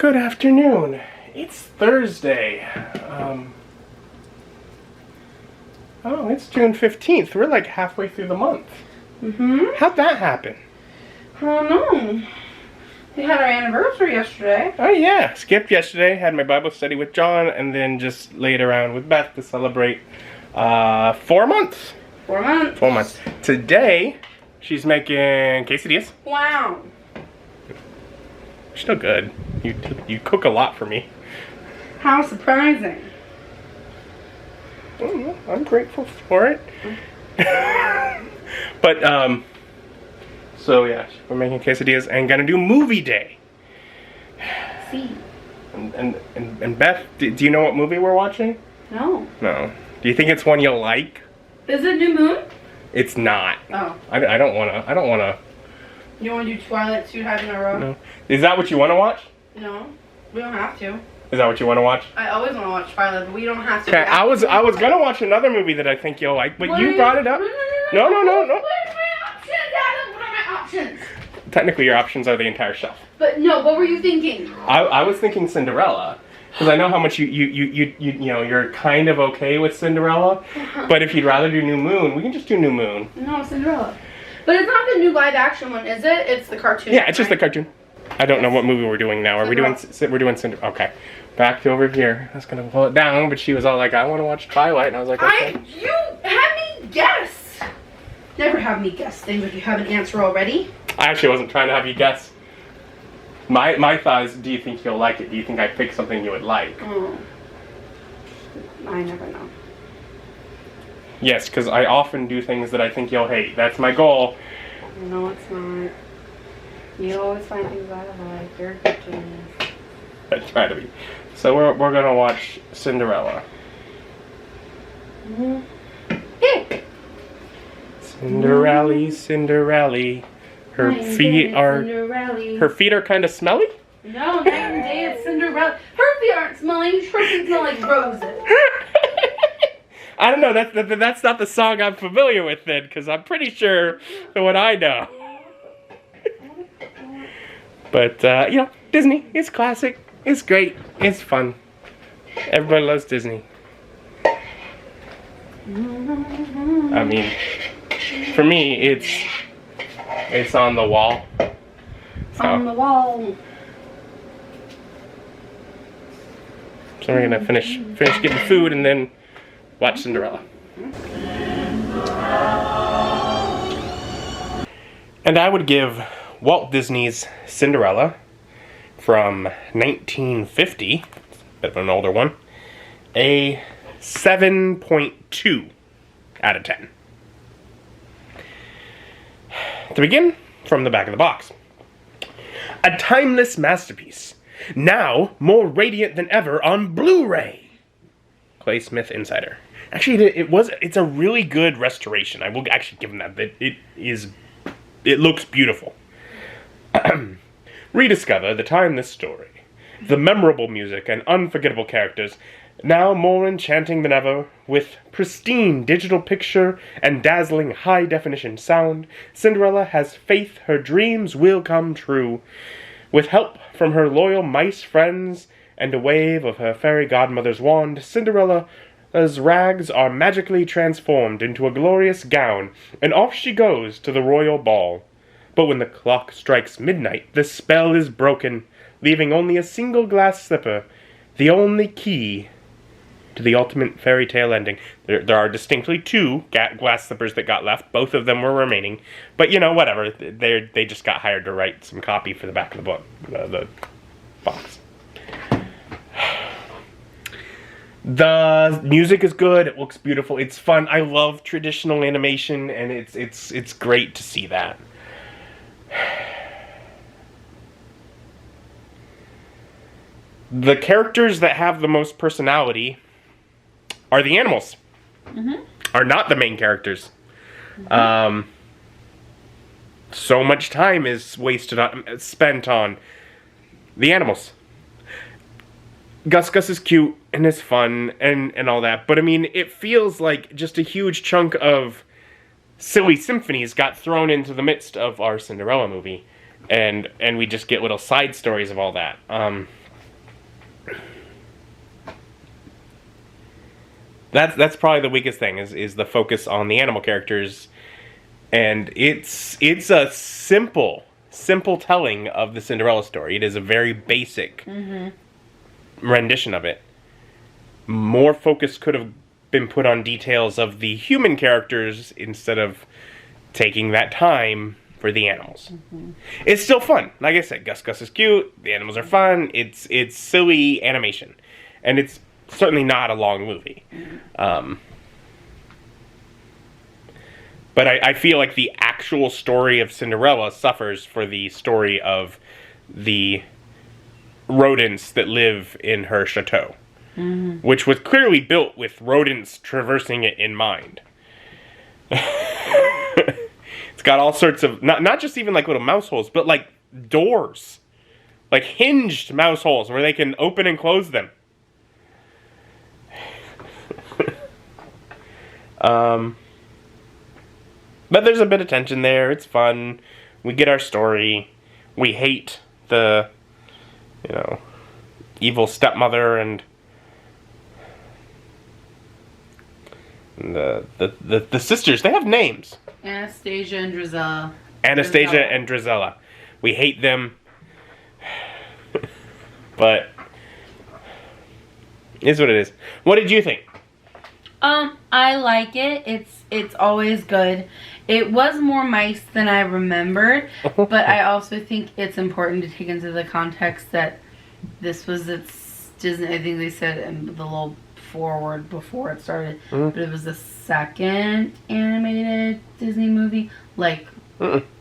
Good afternoon. It's Thursday. It's June 15th. We're like halfway through the month. Mm-hmm. How'd that happen? I don't know. We had our anniversary yesterday. Oh yeah, skipped yesterday, had my Bible study with John, and then just laid around with Beth to celebrate 4 months. 4 months. 4 months. Today, she's making quesadillas. Wow. Still good. You cook a lot for me. How surprising. Oh, I'm grateful for it. But, so yeah, we're making quesadillas and gonna do movie day. See. And Beth, do you know what movie we're watching? No. No. Do you think it's one you'll like? Is it New Moon? It's not. Oh. I don't wanna. You want to do Twilight 2 times in a row? No. Is that what you want to watch? No. We don't have to. Is that what you want to watch? I always want to watch Twilight, but we don't have to. Okay, I was gonna watch another movie that I think you'll like, but you brought it up. No. What are my options, Adam? What are my options? Technically, your options are the entire shelf. But no, what were you thinking? I was thinking Cinderella, because I know how much you're kind of okay with Cinderella. But if you'd rather do New Moon, we can just do New Moon. No, Cinderella. But it's not the new live action one, is it? It's the cartoon. Yeah, it's just the cartoon. I don't know what movie we're doing now. We're doing Cinderella. Okay, back to over here. I was gonna pull it down, but she was all like, "I want to watch Twilight," and I was like, "Okay." You had me guess. Never have me guess things if you have an answer already. I actually wasn't trying to have you guess. My thought is, do you think you'll like it? Do you think I picked something you would like? Oh. I never know. Yes, because I often do things that I think you'll hate. That's my goal. No, it's not. You always find things I like. You're a good genius. I try to be. So we're gonna watch Cinderella. Mm-hmm. Hey. Cinderella. Her feet are kind of smelly. No, night and day it's Cinderella. Her feet aren't smelly. Her feet smell like roses. I don't know. That's not the song I'm familiar with then, because I'm pretty sure what I know. But Disney. It's classic. It's great. It's fun. Everybody loves Disney. I mean, for me, it's on the wall. So, on the wall. So we're gonna finish getting food and then watch Cinderella. And I would give Walt Disney's Cinderella from 1950, a bit of an older one, a 7.2 out of 10. To begin, from the back of the box. A timeless masterpiece, now more radiant than ever on Blu-ray. Clay Smith Insider. Actually, it's a really good restoration. I will actually give them that. It looks beautiful. Rediscover the timeless story, the memorable music and unforgettable characters, now more enchanting than ever, with pristine digital picture and dazzling high-definition sound. Cinderella has faith her dreams will come true. With help from her loyal mice friends and a wave of her fairy godmother's wand, Cinderella's rags are magically transformed into a glorious gown, and off she goes to the royal ball. But when the clock strikes midnight, the spell is broken, leaving only a single glass slipper, the only key to the ultimate fairy tale ending. There are distinctly 2 glass slippers that got left. Both of them were remaining. But, whatever. They just got hired to write some copy for the back of the book, the box. The music is good. It looks beautiful. It's fun. I love traditional animation, and it's great to see that. The characters that have the most personality are the animals. Mm-hmm. Are not the main characters. Mm-hmm. So much time is spent on the animals. Gus is cute and is fun and all that, but I mean, it feels like just a huge chunk of silly symphonies got thrown into the midst of our Cinderella movie, and we just get little side stories of all that. That's probably the weakest thing is the focus on the animal characters, and it's a simple telling of the Cinderella story. It is a very basic rendition of it. More focus could have been put on details of the human characters instead of taking that time for the animals. It's still fun. Like I said, Gus is cute. The animals are fun. It's silly animation, and it's certainly not a long movie. But I feel like the actual story of Cinderella suffers for the story of the rodents that live in her chateau, which was clearly built with rodents traversing it in mind. It's got all sorts of, not just even like little mouse holes, but like doors. Like hinged mouse holes where they can open and close them. But there's a bit of tension there. It's fun. We get our story. We hate the, evil stepmother and the sisters. They have names. Anastasia and Drizella. Anastasia and Drizella. We hate them. But it's what it is. What did you think? I like it. It's always good. It was more mice than I remembered, but I also think it's important to take into the context that this was its Disney. I think they said in the little forward before it started, but it was the second animated Disney movie. Like,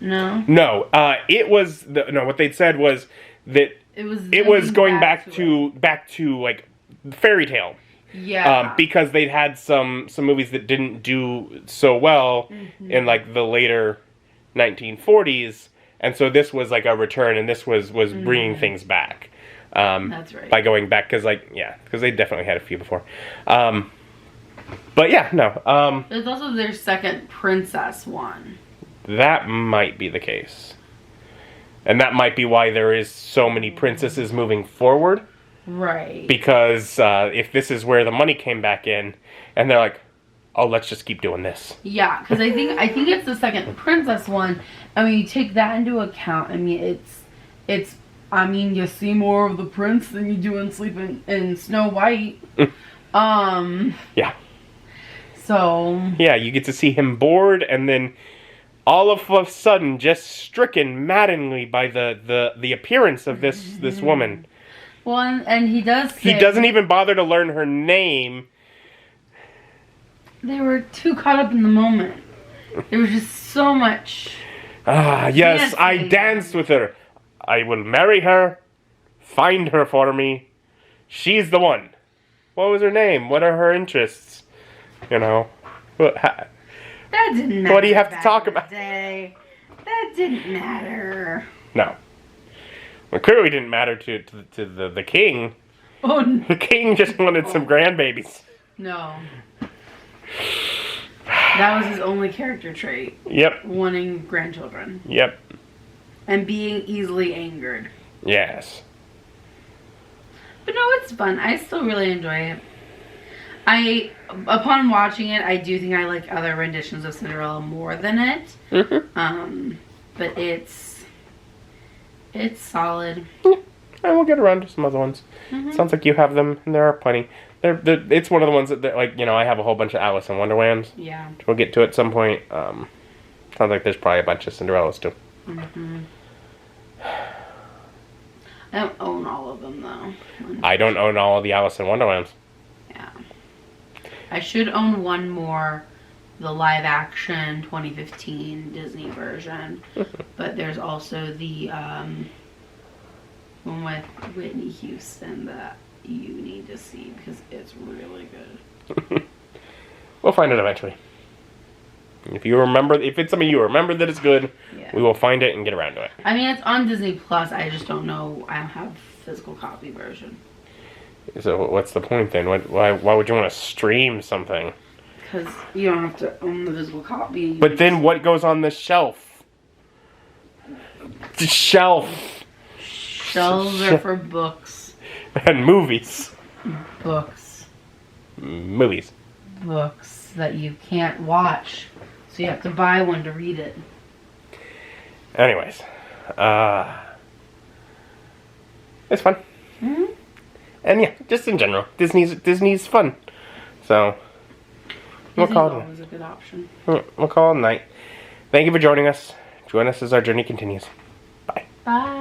no, it was what they'd said was that it was going back to like fairy tale. Yeah. Because they'd had some movies that didn't do so well in like the later 1940s, and so this was like a return, and this was bringing things back. That's right. By going back, because they definitely had a few before. But yeah, no. There's also their second princess one. That might be the case, and that might be why there is so many princesses moving forward. Right. Because if this is where the money came back in, and they're like, oh, let's just keep doing this. Yeah, because I think it's the second princess one. I mean, you take that into account. I mean, it's. I mean, you see more of the prince than you do in Sleeping in Snow White. Yeah. So. Yeah, you get to see him bored, and then all of a sudden, just stricken maddeningly by the appearance of this woman. Well, and he does say... He doesn't even bother to learn her name. They were too caught up in the moment. There was just so much... Yes, I danced with her. I will marry her. Find her for me. She's the one. What was her name? What are her interests? That didn't matter. What do you have to talk about? That didn't matter. No. Well, clearly didn't matter to the king. Oh, no. The king just wanted some grandbabies. No. That was his only character trait. Yep. Wanting grandchildren. Yep. And being easily angered. Yes. But no, it's fun. I still really enjoy it. Upon watching it, I do think I like other renditions of Cinderella more than it. But it's solid. And we'll get around to some other ones. Sounds like you have them, and there are plenty. It's one of the ones that I have a whole bunch of Alice in Wonderlands. Yeah. We'll get to it at some point. Sounds like there's probably a bunch of Cinderellas too. I don't own all of them though. I don't own all of the Alice in Wonderlands. Yeah. I should own one more, the live action 2015 Disney version. But there's also the one with Whitney Houston that you need to see because it's really good. We'll find it eventually. If it's something you remember that it's good, we will find it and get around to it. I mean, it's on Disney Plus. I just don't know. I don't have a physical copy version. So what's the point then? Why would you want to stream something? Because you don't have to own the physical copy. But then what goes on the shelf? The shelf. Shelves are for books. And movies. Books. Movies. Books that you can't watch. So you have to buy one to read it. Anyways. It's fun. Mm-hmm. And yeah, just in general. Disney's fun. So, we'll call it. Always a good option. We'll call it a night. Thank you for joining us. Join us as our journey continues. Bye. Bye.